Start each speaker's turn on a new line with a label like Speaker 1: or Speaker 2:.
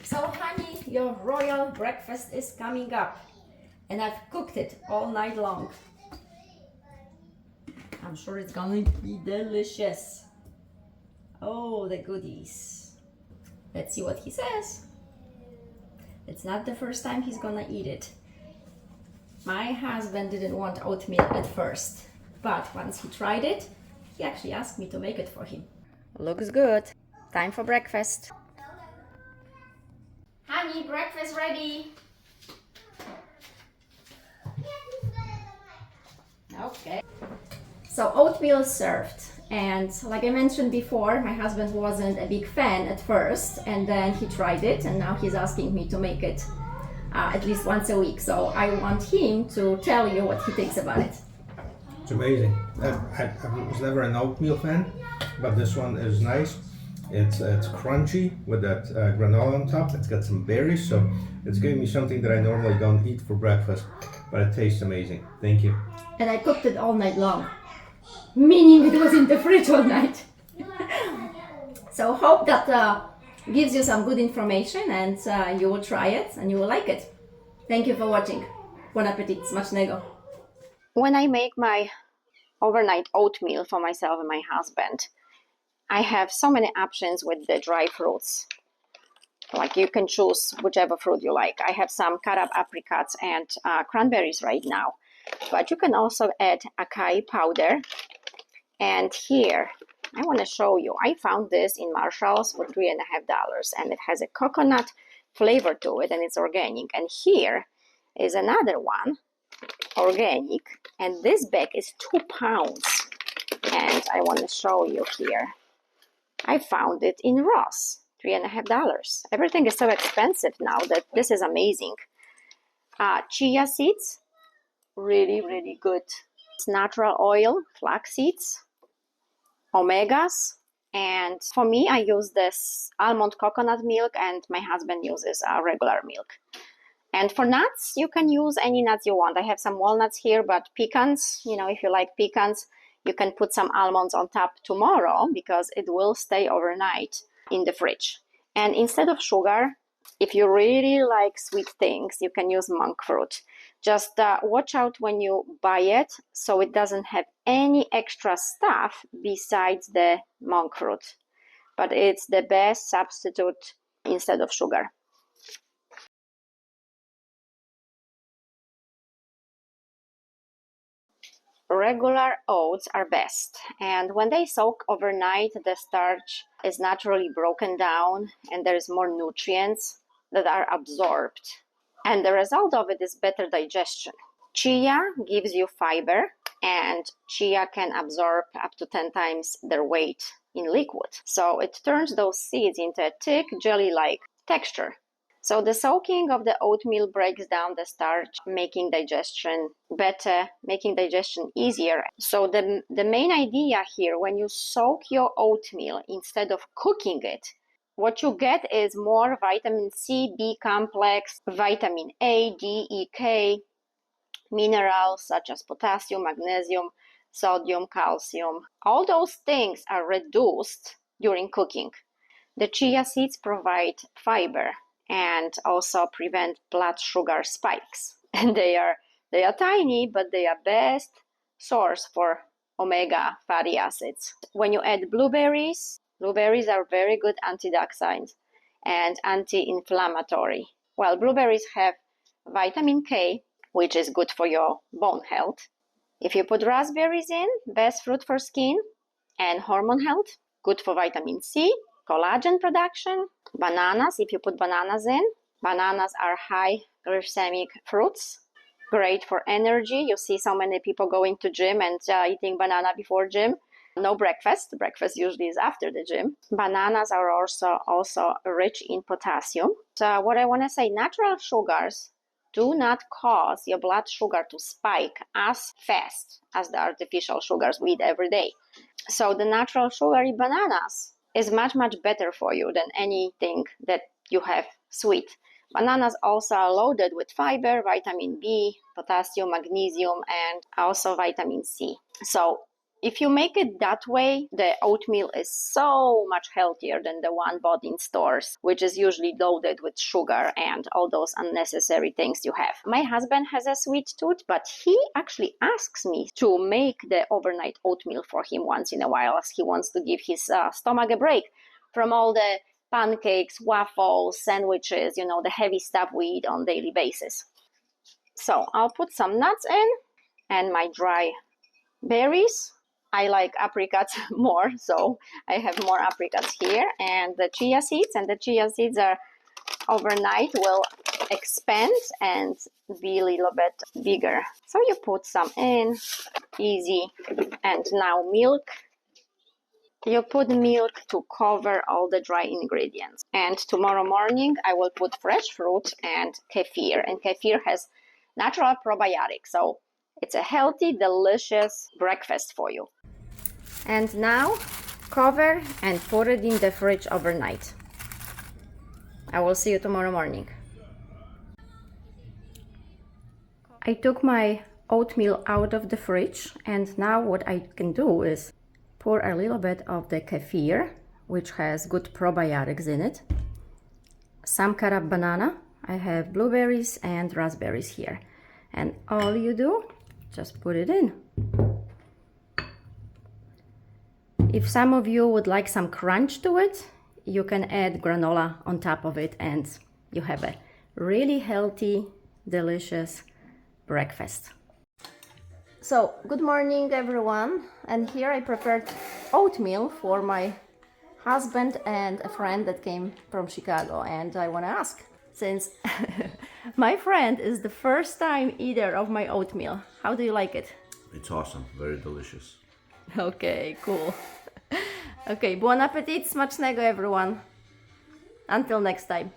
Speaker 1: So honey, your royal breakfast is coming up, and I've cooked it all night long. I'm sure it's gonna be delicious. Oh, the goodies. Let's see what he says. It's not the first time he's gonna eat it. My husband didn't want oatmeal at first, but once he tried it, he actually asked me to make it for him. Looks good. Time for breakfast. Honey, breakfast ready. Okay. So oatmeal served, and like I mentioned before, my husband wasn't a big fan at first, and then he tried it, and now he's asking me to make it at least once a week. So I want him to tell you what he thinks about it.
Speaker 2: It's amazing. I was never an oatmeal fan, but this one is nice. It's crunchy with that granola on top. It's got some berries, so it's giving me something that I normally don't eat for breakfast, but it tastes amazing. Thank you.
Speaker 1: And I cooked it all night long, meaning it was in the fridge all night. So hope that gives you some good information, and you will try it and you will like it. Thank you for watching. Bon appetit, smacznego. When I make my overnight oatmeal for myself and my husband, I have so many options with the dry fruits. Like you can choose whichever fruit you like. I have some cut up apricots and cranberries right now, but you can also add acai powder. And here, I want to show you, I found this in Marshall's for $3.50, and it has a coconut flavor to it, and it's organic. And here is another one, organic, and this bag is 2 pounds. And I want to show you here, I found it in Ross, $3.50. Everything is so expensive now that this is amazing. Chia seeds, really, really good. It's natural oil, flax seeds, omegas, and for me, I use this almond coconut milk, and my husband uses regular milk. And for nuts, you can use any nuts you want. I have some walnuts here, but pecans, if you like pecans, you can put some almonds on top tomorrow because it will stay overnight in the fridge. And instead of sugar, if you really like sweet things, you can use monk fruit. Just watch out when you buy it so it doesn't have any extra stuff besides the monk fruit. But it's the best substitute instead of sugar. Regular oats are best, and when they soak overnight, the starch is naturally broken down and there's more nutrients that are absorbed, and the result of it is better digestion. Chia gives you fiber, and chia can absorb up to 10 times their weight in liquid, so it turns those seeds into a thick jelly-like texture. So the soaking of the oatmeal breaks down the starch, making digestion better, making digestion easier. So the main idea here, when you soak your oatmeal instead of cooking it, what you get is more vitamin C, B complex, vitamin A, D, E, K, minerals such as potassium, magnesium, sodium, calcium. All those things are reduced during cooking. The chia seeds provide fiber and also prevent blood sugar spikes. And they are tiny, but they are best source for omega fatty acids. When you add blueberries are very good antioxidants and anti-inflammatory. Well, blueberries have vitamin K, which is good for your bone health. If you put raspberries in, best fruit for skin and hormone health, good for vitamin C, collagen production. Bananas, if you put bananas in, bananas are high glycemic fruits, great for energy. You see so many people going to gym and eating banana before gym. No breakfast. Breakfast usually is after the gym. Bananas are also rich in potassium. So what I want to say, natural sugars do not cause your blood sugar to spike as fast as the artificial sugars we eat every day. So the natural sugar in bananas is much, much better for you than anything that you have sweet. Bananas also are loaded with fiber, vitamin B, potassium, magnesium, and also vitamin C. So If you make it that way, the oatmeal is so much healthier than the one bought in stores, which is usually loaded with sugar and all those unnecessary things you have. My husband has a sweet tooth, but he actually asks me to make the overnight oatmeal for him once in a while, as he wants to give his stomach a break from all the pancakes, waffles, sandwiches, the heavy stuff we eat on a daily basis. So I'll put some nuts in and my dry berries. I like apricots more, so I have more apricots here, and the chia seeds. And the chia seeds are overnight will expand and be a little bit bigger. So you put some in, easy. And now milk. You put milk to cover all the dry ingredients. And tomorrow morning I will put fresh fruit and kefir. And kefir has natural probiotics, so it's a healthy, delicious breakfast for you. And now cover and put it in the fridge overnight. I will see you tomorrow morning. I took my oatmeal out of the fridge, and now what I can do is pour a little bit of the kefir, which has good probiotics in it, some cut up banana. I have blueberries and raspberries here, and all you do, just put it in. If some of you would like some crunch to it, you can add granola on top of it, and you have a really healthy, delicious breakfast. So, good morning everyone, and here I prepared oatmeal for my husband and a friend that came from Chicago, and I want to ask, since my friend is the first time eater of my oatmeal, how do you like it?
Speaker 3: It's awesome, very delicious.
Speaker 1: Okay, cool. Okay, buon appetit, smacznego everyone. Until next time.